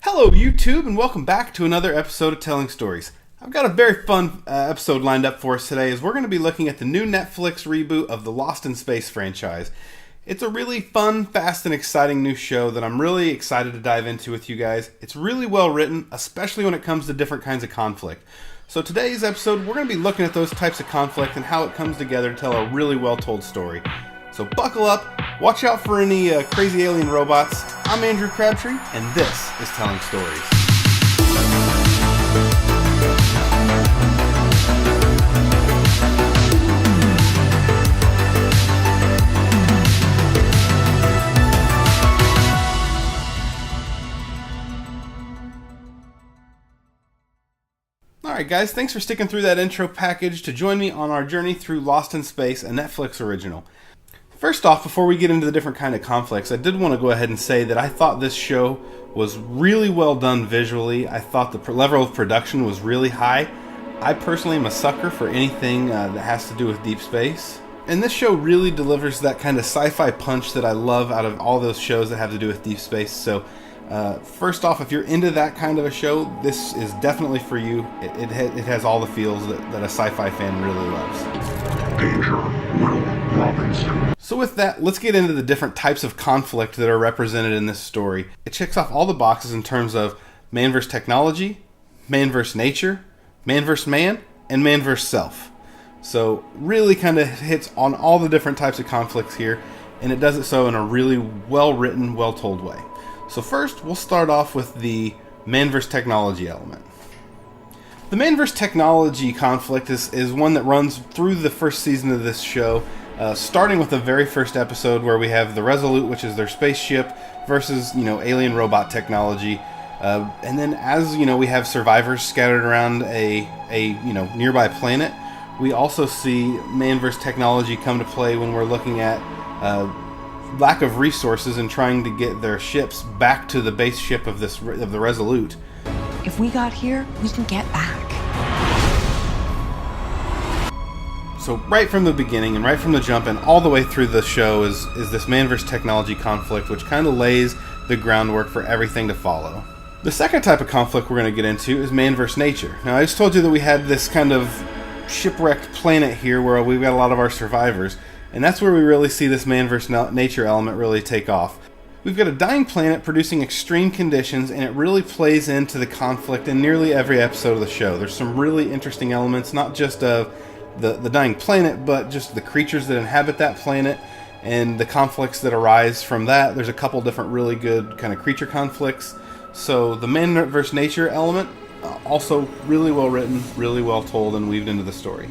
Hello YouTube, and welcome back to another episode of Telling Stories. I've got a very fun episode lined up for us today as we're going to be looking at the new Netflix reboot of the Lost in Space franchise. It's a really fun, fast, and exciting new show that I'm really excited to dive into with you guys. It's really well written, especially when it comes to different kinds of conflict. So today's episode, we're going to be looking at those types of conflict and how it comes together to tell a really well told story. So buckle up, watch out for any crazy alien robots. I'm Andrew Crabtree, and this is Telling Stories. Alright guys, thanks for sticking through that intro package to join me on our journey through Lost in Space, a Netflix original. First off, before we get into the different kind of conflicts, I did want to go ahead and say that I thought this show was really well done visually. I thought the level of production was really high. I personally am a sucker for anything that has to do with deep space. And this show really delivers that kind of sci-fi punch that I love out of all those shows that have to do with deep space. So first off, if you're into that kind of a show, this is definitely for you. It has all the feels that a sci-fi fan really loves. Danger, Will Robinson. So with that, let's get into the different types of conflict that are represented in this story. It checks off all the boxes in terms of man versus technology, man versus nature, man versus man, and man versus self. So really kind of hits on all the different types of conflicts here, and it does it so in a really well-written, well-told way. So first, we'll start off with the man versus technology element. The man versus technology conflict is one that runs through the first season of this show, starting with the very first episode where we have the Resolute, which is their spaceship, versus alien robot technology, and then as we have survivors scattered around a nearby planet. We also see man versus technology come to play when we're looking at lack of resources and trying to get their ships back to the base ship of the Resolute. If we got here, we can get back. So right from the beginning and right from the jump and all the way through the show is this man versus technology conflict, which kind of lays the groundwork for everything to follow. The second type of conflict we're going to get into is man versus nature. Now I just told you that we had this kind of shipwrecked planet here where we've got a lot of our survivors, and that's where we really see this man versus nature element really take off. We've got a dying planet producing extreme conditions, and it really plays into the conflict in nearly every episode of the show. There's some really interesting elements, not just of the dying planet, but just the creatures that inhabit that planet and the conflicts that arise from that. There's a couple different really good kind of creature conflicts. So the man versus nature element, also really well written, really well told, and weaved into the story.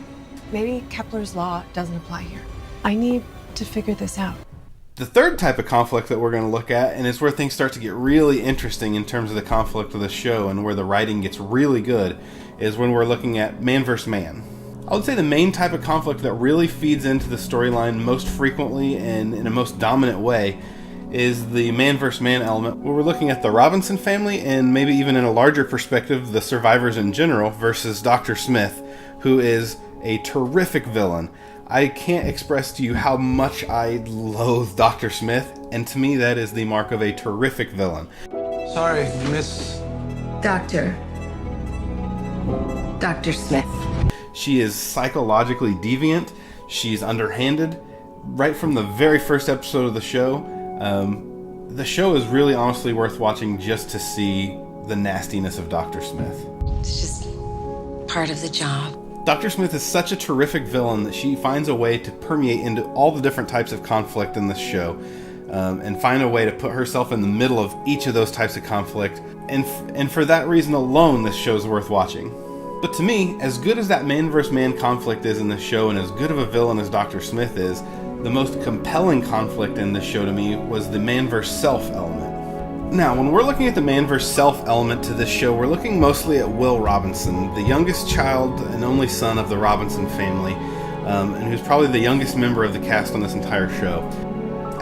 Maybe Kepler's law doesn't apply here. I need to figure this out. The third type of conflict that we're going to look at, and it's where things start to get really interesting in terms of the conflict of the show and where the writing gets really good, is when we're looking at man versus man. I would say the main type of conflict that really feeds into the storyline most frequently and in a most dominant way is the man versus man element, where we're looking at the Robinson family and maybe even in a larger perspective, the survivors in general versus Dr. Smith, who is a terrific villain. I can't express to you how much I loathe Dr. Smith, and to me that is the mark of a terrific villain. Sorry, Miss... Dr. Smith. She is psychologically deviant. She's underhanded. Right from the very first episode of the show is really honestly worth watching just to see the nastiness of Dr. Smith. It's just part of the job. Dr. Smith is such a terrific villain that she finds a way to permeate into all the different types of conflict in this show, and find a way to put herself in the middle of each of those types of conflict. And for that reason alone, this show is worth watching. But to me, as good as that man versus man conflict is in this show, and as good of a villain as Dr. Smith is, the most compelling conflict in this show to me was the man versus self element. Now, when we're looking at the man versus self element to this show, we're looking mostly at Will Robinson, the youngest child and only son of the Robinson family, and who's probably the youngest member of the cast on this entire show.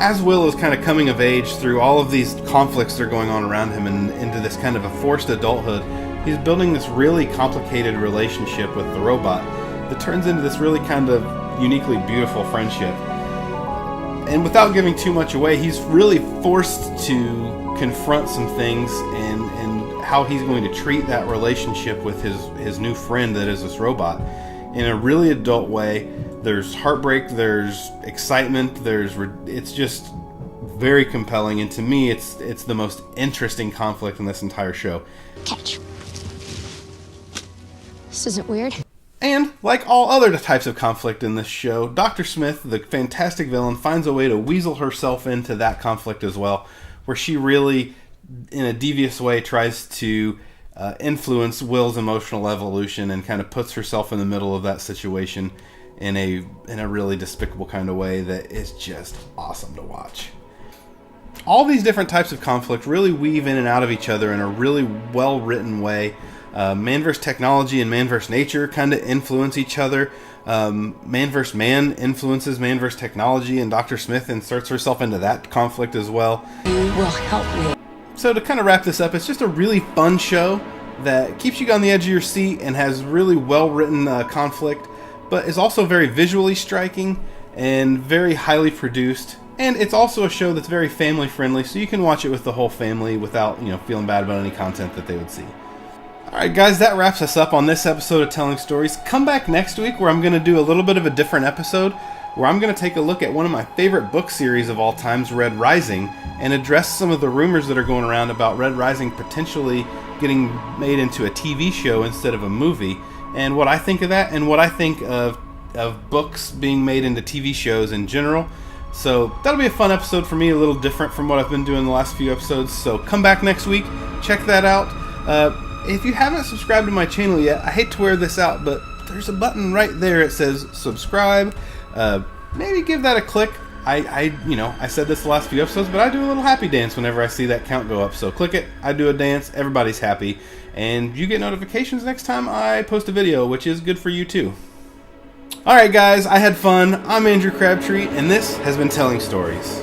As Will is kind of coming of age through all of these conflicts that are going on around him and into this kind of a forced adulthood, he's building this really complicated relationship with the robot that turns into this really kind of uniquely beautiful friendship. And without giving too much away, he's really forced to confront some things and how he's going to treat that relationship with his new friend that is this robot in a really adult way. There's heartbreak, there's excitement, it's just very compelling, and to me it's the most interesting conflict in this entire show. Catch. This isn't weird. And, like all other types of conflict in this show, Dr. Smith, the fantastic villain, finds a way to weasel herself into that conflict as well, where she really, in a devious way, tries to influence Will's emotional evolution and kind of puts herself in the middle of that situation in a really despicable kind of way that is just awesome to watch. All these different types of conflict really weave in and out of each other in a really well-written way. Man vs. technology and man vs. nature kind of influence each other. Man vs. man influences man vs. technology, and Dr. Smith inserts herself into that conflict as well. You will help me. So to kind of wrap this up, it's just a really fun show that keeps you on the edge of your seat and has really well-written conflict, but is also very visually striking and very highly produced. And it's also a show that's very family-friendly, so you can watch it with the whole family without, feeling bad about any content that they would see. Alright guys, that wraps us up on this episode of Telling Stories. Come back next week where I'm going to do a little bit of a different episode, where I'm going to take a look at one of my favorite book series of all times, Red Rising, and address some of the rumors that are going around about Red Rising potentially getting made into a TV show instead of a movie, and what I think of that, and what I think of books being made into TV shows in general. So that'll be a fun episode for me, a little different from what I've been doing the last few episodes, so come back next week, check that out. If you haven't subscribed to my channel yet, I hate to wear this out, but there's a button right there. It says subscribe. Maybe give that a click. I said this the last few episodes, but I do a little happy dance whenever I see that count go up. So click it. I do a dance. Everybody's happy. And you get notifications next time I post a video, which is good for you too. Alright guys, I had fun. I'm Andrew Crabtree, and this has been Telling Stories.